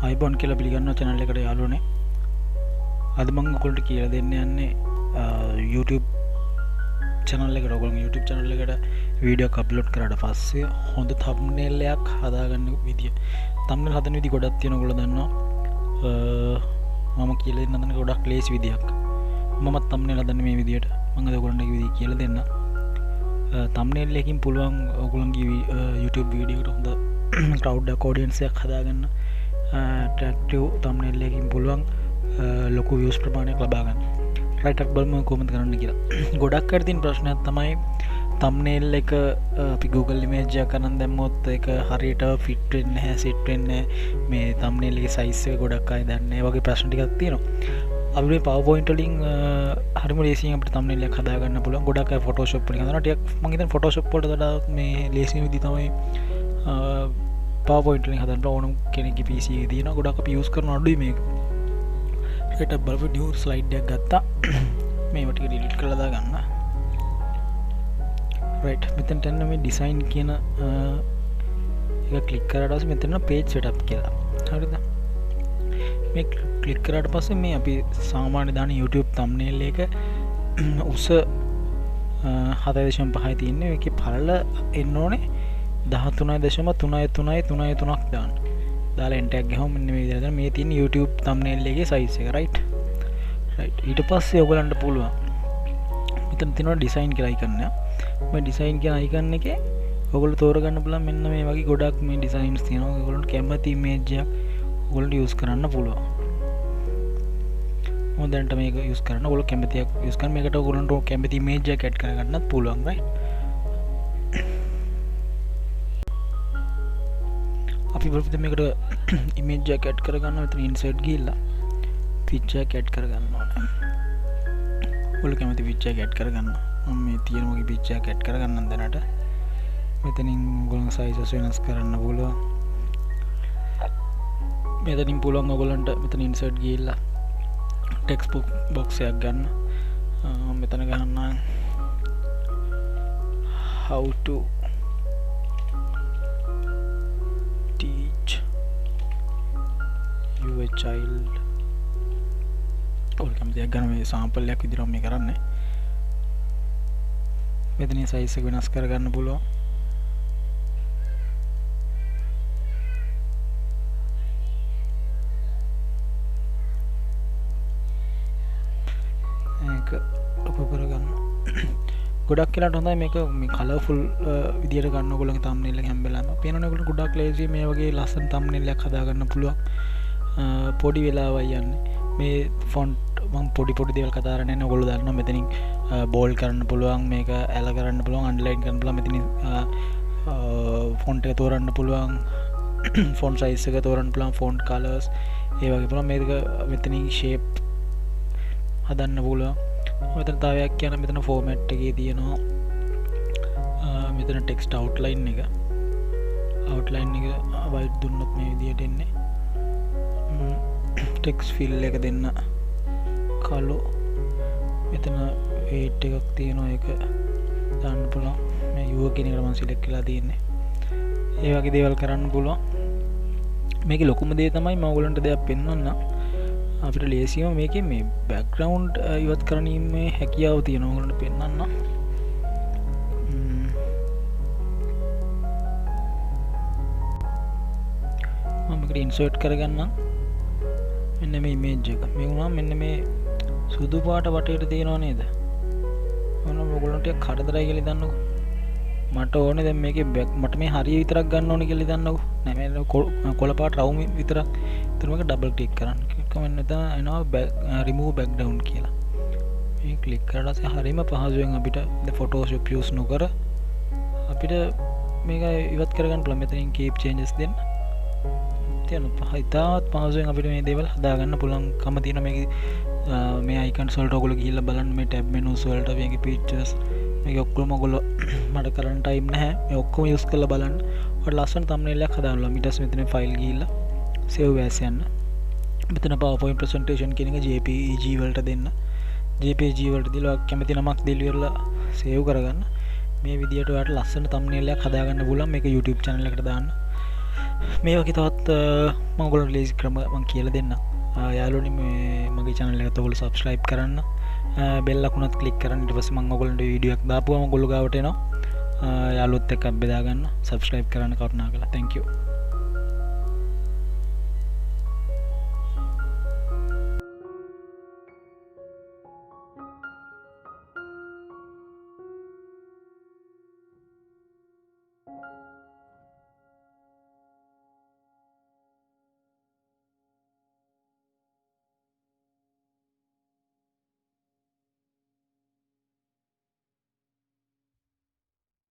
අයිබෝන් කියලා පිළිගන්නවා channel එකට යාළුවනේ. අද මම ඔයගොල්ලන්ට කියලා දෙන්න යන්නේ YouTube channel එකට ඔයගොල්ලෝ YouTube channel එකට වීඩියෝ එකක් අප්ලෝඩ් කරාට පස්සේ හොඳ thumbnail එකක් හදාගන්න විදිය. thumbnail හදන විදිහ ගොඩක් තියෙනවා ඔයගොල්ලෝ දන්නවා. මම කියලා දෙන්න හදන ගොඩක් ලේසි විදියක්. මමත් thumbnail හදන්නේ මේ විදියට. මම අද ඔයගොල්ලන්ට මේ විදිය කියලා දෙන්න. thumbnail එකකින් පුළුවන් ඔයගොල්ලන්ගේ YouTube වීඩියෝ එකට හොඳ crowd audience එකක් හදාගන්න. attractive thumbnail එකකින් පුළුවන් ලොකු views ප්‍රමාණයක් ලබා ගන්න. right එක බලමු කොහොමද කරන්න කියලා. ගොඩක් අය තියෙන ප්‍රශ්නයක් තමයි thumbnail එක අපි Google image එකක් කරන් දැම්මොත් ඒක හරියට fit වෙන්නේ නැහැ, set වෙන්නේ නැහැ. මේ thumbnail එකේ size එක ගොඩක් අය දන්නේ නැහැ. වගේ ප්‍රශ්න ටිකක් තියෙනවා. අපි මේ PowerPoint වලින් හරිම ලේසියෙන් අපිට thumbnail එකක් හදා ගන්න පුළුවන්. ගොඩක් අය Photoshop වලින් හදනවා. ටිකක් මම හිතන්නේ Photoshop වලට වඩා මේ ලේසියෙන් විදිහ තමයි PowerPoint වලින් හදන්න ඕන කෙනෙක්ගේ PC එකේ තියෙනවා. ගොඩක් අපි use කරන අඩුයි මේක. ඒකට බලපු new slide එකක් ගත්තා. මේව ටික delete කරලා දාගන්න. right මෙතනට එන්න මේ design කියන එක click කරාට පස්සේ මෙතන page setup කියලා. හරිද? මේ click කරාට පස්සේ මේ අපි සාමාන්‍ය දාන YouTube thumbnail එක උස 7.5යි තියෙන්නේ. ඒකේ පළල එන්න ඕනේ 13.33333ක් දාන්න. දාලා enter එකක් ගහම මෙන්න මේ විදිහට දාන්න. මේ තියෙන YouTube thumbnail එකේ size එක right. ඊට පස්සේ ඔයගලන්ට පුළුවන් මෙතන තියෙනවා design කියලා icon එක. මේ design කියන icon එකේ ඔයගොල්ලෝ තෝරගන්න පුළුවන් මෙන්න මේ වගේ ගොඩක් මේ designs තියෙනවා. ඔයගොල්ලන්ට කැමති image එකක් ඔයගොල්ලන්ට use කරන්න පුළුවන්. මම දැනට මේක use කරන්න. ඔයගොල්ලෝ කැමති එකක් use කරන්න. මේකට ඔයගොල්ලන්ට කැමති image එකක් add කරගන්නත් පුළුවන් right. අපි බලමු මේකට image එකක් add කරගන්න. මෙතන insert ගිහිල්ලා picture එකක් add කරගන්න ඕනේ. ඔයගොල්ලෝ කැමති picture එකක් add කරගන්න. මම මේ තියෙන මොකි picture එකක් add කරගන්නම් දැනට. මෙතනින් ඔයගොල්ලෝ sizes වෙනස් කරන්න පුළුවන්. මෙතනින් පුළුවන් ඔයගොල්ලන්ට මෙතන insert ගිහිල්ලා text box එකක් ගන්න. මෙතන ගන්න how to teach your child. ඔල්කම් දෙයක් ගන්න මේ sample එකක් විදිහට මේ කරන්නේ. මෙතන size එක වෙනස් කරගන්න පුළුවන්. ඒක ලොකු කරගන්න. ගොඩක් කියලාට හොඳයි මේක මේ කලර්ෆුල් විදියට ගන්න ඕගොල්ලන්ගේ thumbnail එක හැම වෙලාවෙම. පේනවනේ ඔයගොල්ලෝ ගොඩක් ලේසි මේ වගේ ලස්සන thumbnail එකක් හදා ගන්න පුළුවන්. පොඩි වෙලාවයි යන්නේ. මේ font මම පොඩි දේවල් කතා කරන්නේ නැහැ. ඔයගොල්ලෝ දන්නවා මෙතනින් bold කරන්න පුළුවන්, මේක ඇල කරන්න පුළුවන්, underline කරන්න පුළුවන්. මෙතනින් font එක තෝරන්න පුළුවන්, font size එක තෝරන්න පුළුවන්, font colors ඒ වගේ පුළුවන්. මේක මෙතනින් shape හදන්න පුළුවන්. මෙතන තාවයක් කියන මෙතන format එකේ තියෙනවා. මෙතන text outline එක white දුන්නොත් මේ විදියට එන්නේ. text fill එක දෙන්න කළු. මෙතන weight එකක් තියෙනවා ඒක දාන්න පුළුවන්. මේ U කියන එකට මම select කරලා තියෙන්නේ. ඒ වගේ දේවල් කරන්න පුළුවන්. මේකේ ලොකුම දේ තමයි මම ඔයගලන්ට දෙයක් පෙන්වන්න. අපිට ලේසියම මේකේ මේ background ඉවත් කරගැනීමේ හැකියාව තියෙනවා. ඔයගලන්ට පෙන්වන්න. මම මේකට insert කරගන්නම්. මෙන්න මේ image එක. මේ වුණාම මෙන්න මේ සුදු පාට වටේට තියෙනව නේද? ඔන්න ඔයගොල්ලන්ට ටික කරදරයි කියලා හිතන්නකෝ. මට ඕනේ දැන් මේකේ මට මේ හරිය විතරක් ගන්න ඕනේ කියලා හිතන්නකෝ. නෑ මේ කොළ පාට රවුම් විතරක්. ඒතර මේක double click කරන්න. click කරන එතන එනවා remove background කියලා. මේ click කරලා පස්සේ හරියම පහසුවෙන් අපිට Photoshop use නොකර අපිට මේක ඉවත් කරගන්න පුළුවන්. මෙතනින් keep changes දෙන්න. ඉතාමත් පහසුවෙන් අපිට මේ දේවල් හදාගන්න පුළුවන්කම තියෙන මේ icons වලට ඔයගොල්ලෝ ගිහිල්ලා බලන්න මේ tab menus වලට මේකේ pictures මේක ඔක්කොම ඔයගොල්ලෝ මට කරන්න time නැහැ මේ ඔක්කොම use කරලා බලන්න ඔයාලට ලස්සන thumbnail එකක් හදාගන්න. ඊට පස්සේ මෙතන file ගිහිල්ලා save as යන්න. මෙතන PowerPoint presentation කියන එක JPEG වලට දෙන්න. JPEG වලට දීලා කැමති නමක් දීලා save කරගන්න. මේ විදියට ඔයාලට ලස්සන thumbnail එකක් හදාගන්න පුළුවන්. මේක YouTube channel එකට දාන්න. මේ වගේ තවත් මම ඔයගොල්ලන්ට ලේසි ක්‍රම මම කියලා දෙන්නම්. යාළුවනි මේ මගේ channel එකට ඔයගොල්ලෝ subscribe කරන්න. බෙල් අකුණත් click කරන්න. ඊට පස්සේ මම ඔයගොල්ලන්ට වීඩියෝ එකක් දාපුවම ඔයගොල්ලෝ ගාවට එනවා. යාළුවොත් එක්ක බෙදා ගන්න. subscribe කරන්න කරුණාකරලා. thank you.